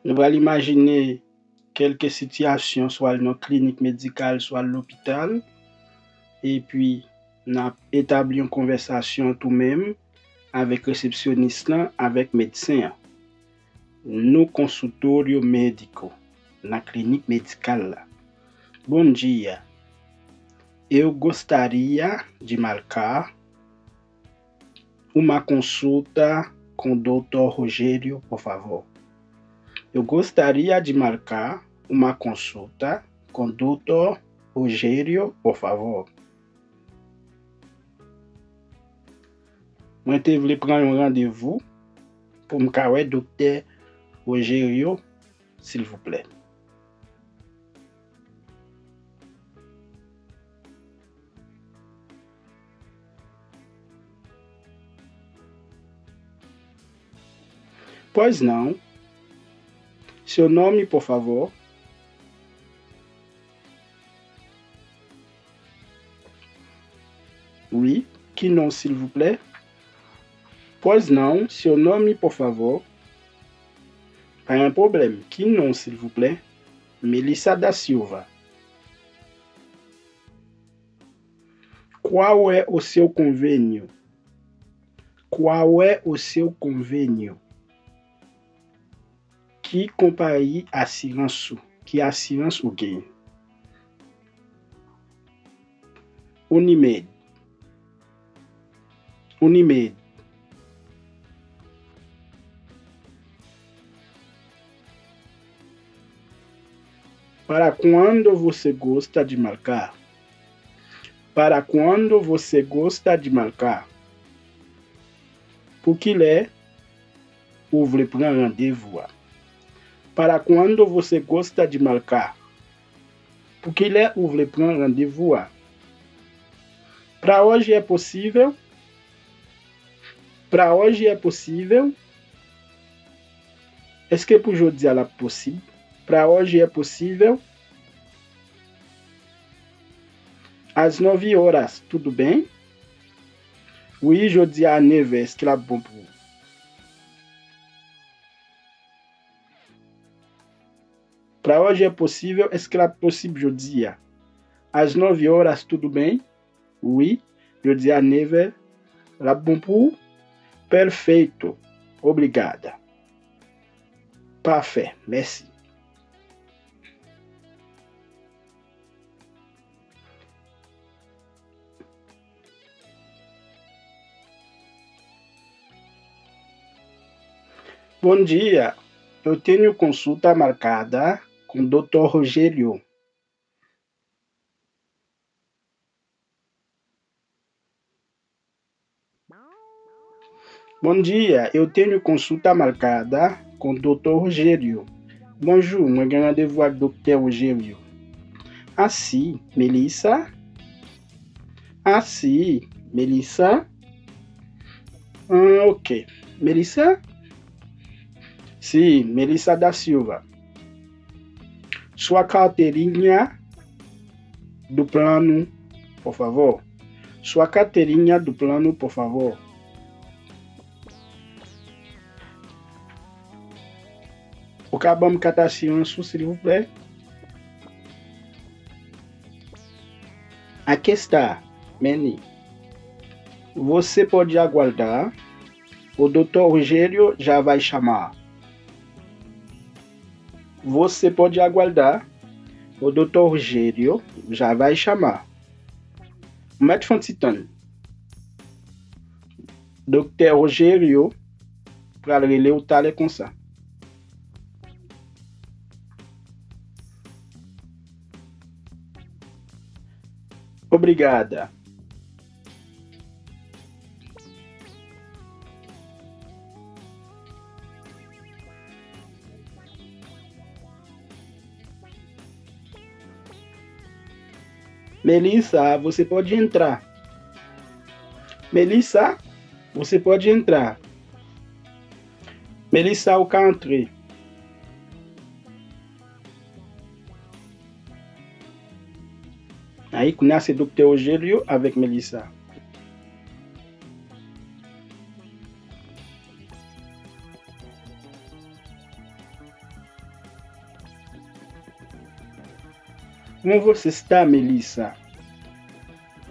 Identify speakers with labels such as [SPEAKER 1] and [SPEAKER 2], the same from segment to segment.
[SPEAKER 1] Nous allons imaginer quelques situations, soit dans la clinique médicale, soit à l'hôpital. Et puis, nous avons établi une conversation tout même avec réceptionniste, avec médecin. Nous consultons médicaux dans la clinique médicale. Bom dia. Eu gostaria de marcar uma consulta com o Dr. Rogério, por favor. Eu gostaria de marcar uma consulta com o Dr. Rogério, por favor. Moi, je voulais prendre un rendez-vous pour me voir Dr. Rogério, s'il vous plaît. Pois não. Seu nome, por favor. Oui, que nom, s'il vous plaît? Pois não, seu nome, por favor. Pas un problème. Que nom, s'il vous plaît? Melissa da Silva. Qual é o seu convênio? Qual é o seu convênio? Que companhia assurance? Que assurance o quê? Unimed. Unimed. Para quando você gosta de marcar? Para quando você gosta de marcar? Pour qu'il est, vous voulez prendre rendez-vous. Para quando você gosta de marcar? Pour qu'il est, vous voulez prendre rendez-vous. Para hoje é possível? Para hoje é possível? Est-ce que pour aujourd'hui é possível? Para hoje é possível? Às 9 horas, tudo bem? Oui, aujourd'hui à 9 heures, est-ce qu'il est bon pour vous? Para hoje é possível? Est-ce qu'il est possible aujourd'hui? Às 9 horas, tudo bem? Oui, jeudi à 9 heures. Là bon pour? Perfeito. Obrigada. Parfait. Merci. Bom dia. Eu tenho consulta marcada com o Dr. Rogério. Bom dia. Eu tenho consulta marcada com o Dr. Rogério. Bonjour, moi j'ai rendez-vous avec Dr. Rogério. Ah si, Melissa? Ah si, Melissa? Ok. Melissa? Sim, Melissa da Silva. Sua carteirinha do plano, por favor. Sua carteirinha do plano, por favor. O cabam catasianço, s'il vous plaît. Aqui está, Manny. Você pode aguardar. O Dr. Rogério já vai chamar. Você pode aguardar. O Dr. Rogério já vai chamar. Mete Fontitane. Dr. Rogério para reler o talhe com ça. Obrigada. Melissa, você pode entrar. Melissa, você pode entrar. Melissa, au country. Aí conhece o Dr. Rogério avec Melissa. Como você está, Melissa?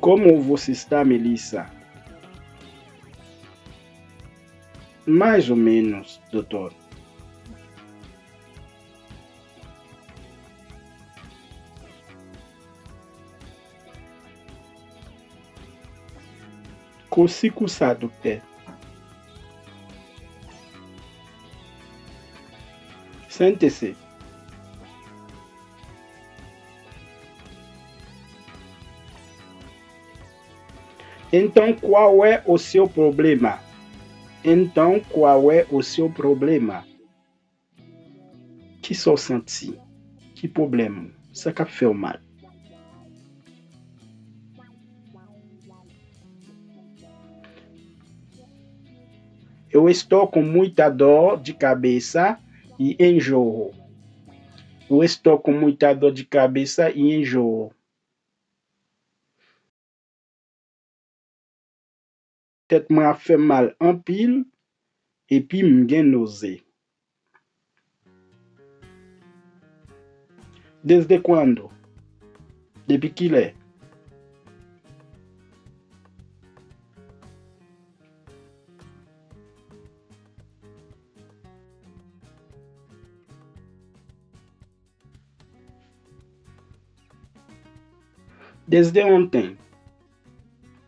[SPEAKER 1] Como você está, Melissa? Mais ou menos, doutor. Consigo usar, doutor. Sente-se. Então, qual é o seu problema? Então, qual é o seu problema? Que só senti? Que problema? Isso que fez mal. Eu estou com muita dor de cabeça e enjoo. Eu estou com muita dor de cabeça e enjoo. Tête m'a fait mal en pile et puis m'gen nausée. Desde quando? Depuis qu'il est? Desde ontem.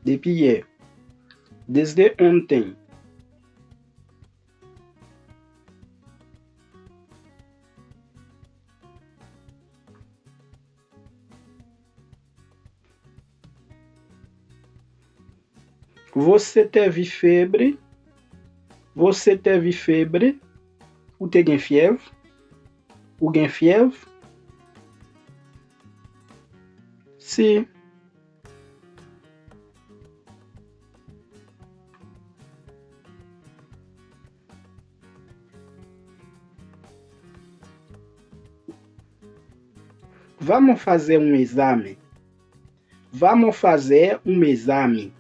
[SPEAKER 1] Depuis hier. Desde ontem. Você teve febre? Você teve febre? Ou tem fièvre? Ou tem fièvre? Sim. Vamos fazer um exame. Vamos fazer um exame.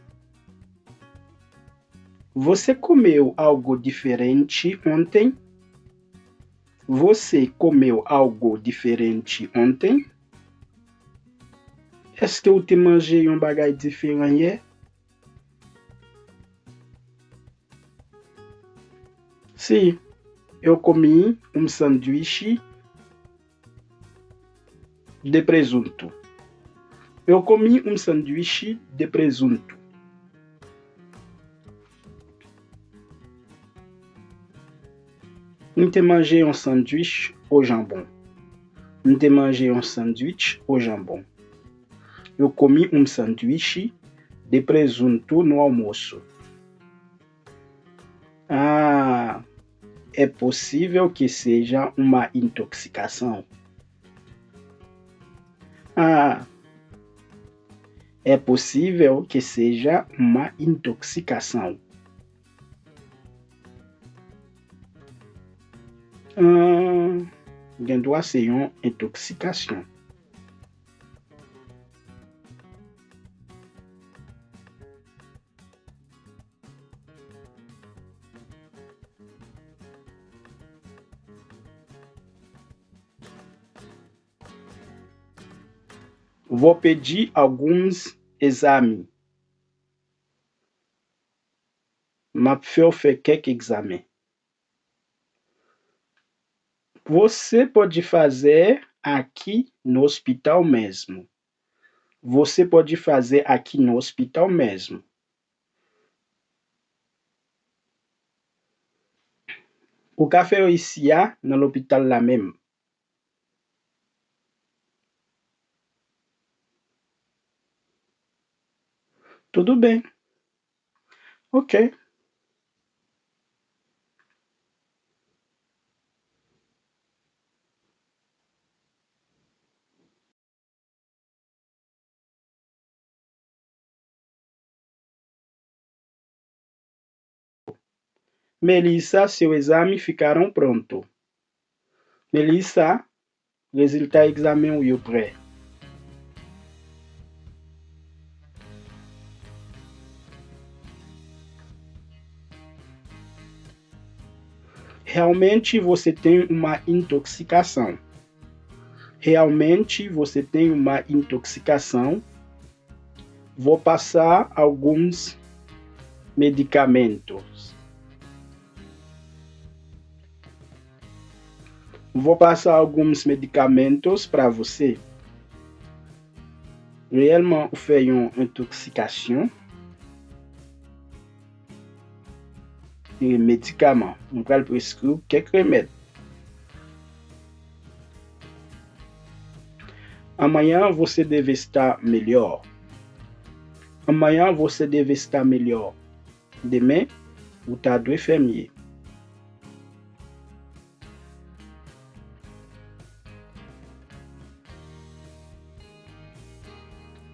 [SPEAKER 1] Você comeu algo diferente ontem? Você comeu algo diferente ontem? Est-ce que vous avez mangé un bagay différent hier? Sim, eu comi um sanduíche de presunto. Eu comi um sanduíche de presunto. Nous avons mangé un sandwich au jambon. Nous avons mangé un sandwich au jambon. Eu comi um sanduíche de presunto no almoço. Ah, é possível que seja uma intoxicação. Ah, é possível que seja uma intoxicação. Doit ser uma intoxicação. Vou pedir alguns exames. M'a fait quelques exames. Você pode fazer aqui no hospital mesmo. Você pode fazer aqui no hospital mesmo. O café ici no l'hôpital lá mesmo. Tudo bem. Ok. Melissa, seu exame ficaram pronto. Melissa, résultat examen ou prêt. Realmente você tem uma intoxicação. realmente você tem uma intoxicação, vou passar alguns medicamentos. Vou passar alguns medicamentos para você. Réellement, vous faites une intoxication. E médicaments. On va prescrever quelques remèdes. Amanhã você deve estar melhor. Amanhã você deve estar melhor. Demain, vous devez faire mieux.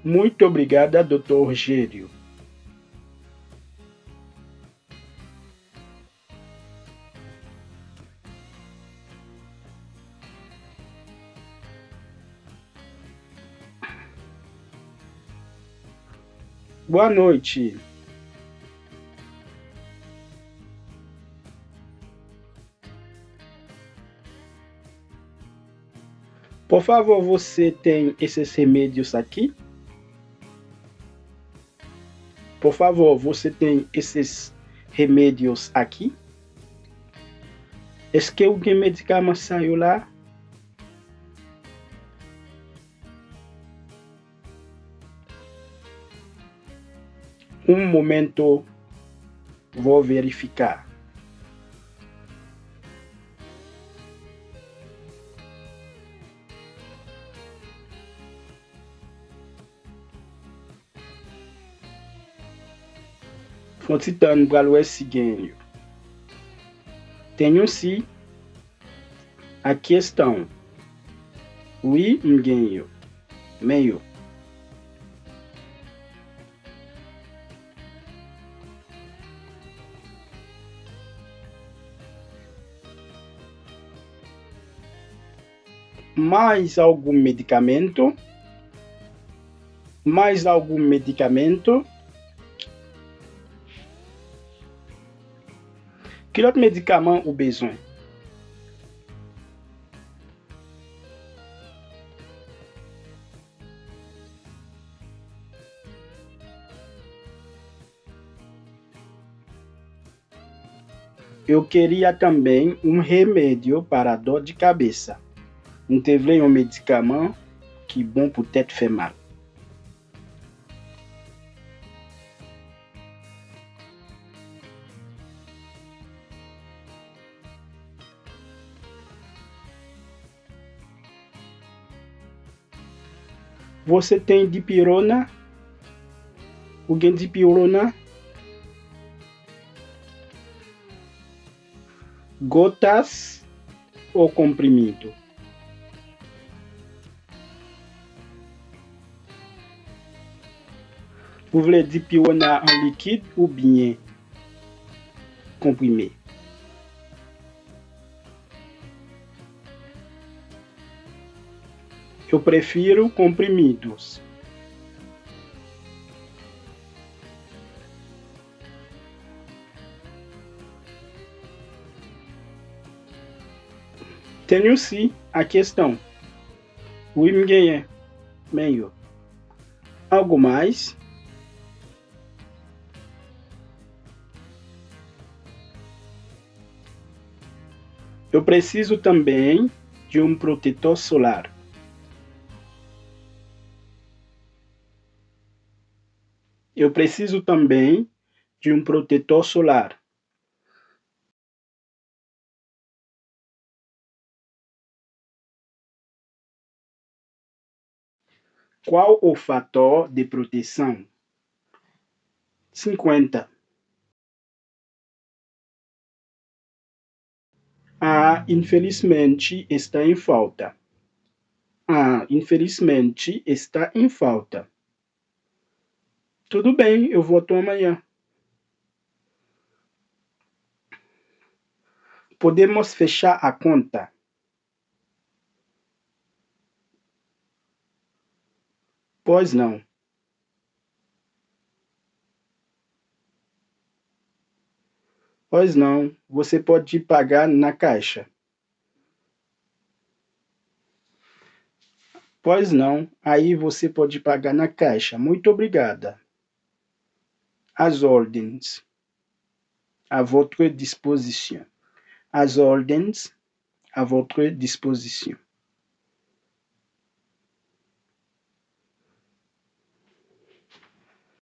[SPEAKER 1] Muito obrigada, Dr. Rogério. Boa noite. Por favor, você tem esses remédios aqui? Por favor, você tem esses remédios aqui? Est-ce que algum medicamento saiu lá? Momento, vou verificar. Fontitando para o seguinte. Tenho sim. Aqui estão. Oui, ganho. Meio. Mais algum medicamento? Mais algum medicamento? Quel autre médicament ou besoin? Eu queria também remédio para dor de cabeça. Não teve medicamento que bom pour tête fait mal. Você tem dipirona? Alguém dipirona? Gotas ou comprimido? Vous voulez dipirona en liquide ou bien comprimé? Eu prefiro comprimidos. Tenho sim a questão. O ganha meio. Algo mais? Eu preciso também de protetor solar. Eu preciso também de protetor solar. Qual o fator de proteção? 50. Infelizmente está em falta. Infelizmente está em falta. Tudo bem, eu volto amanhã. Podemos fechar a conta? Pois não. Pois não, você pode pagar na caixa. Pois não, aí você pode pagar na caixa. Muito obrigada. As ordens. À votre disposition. As ordens à votre disposition.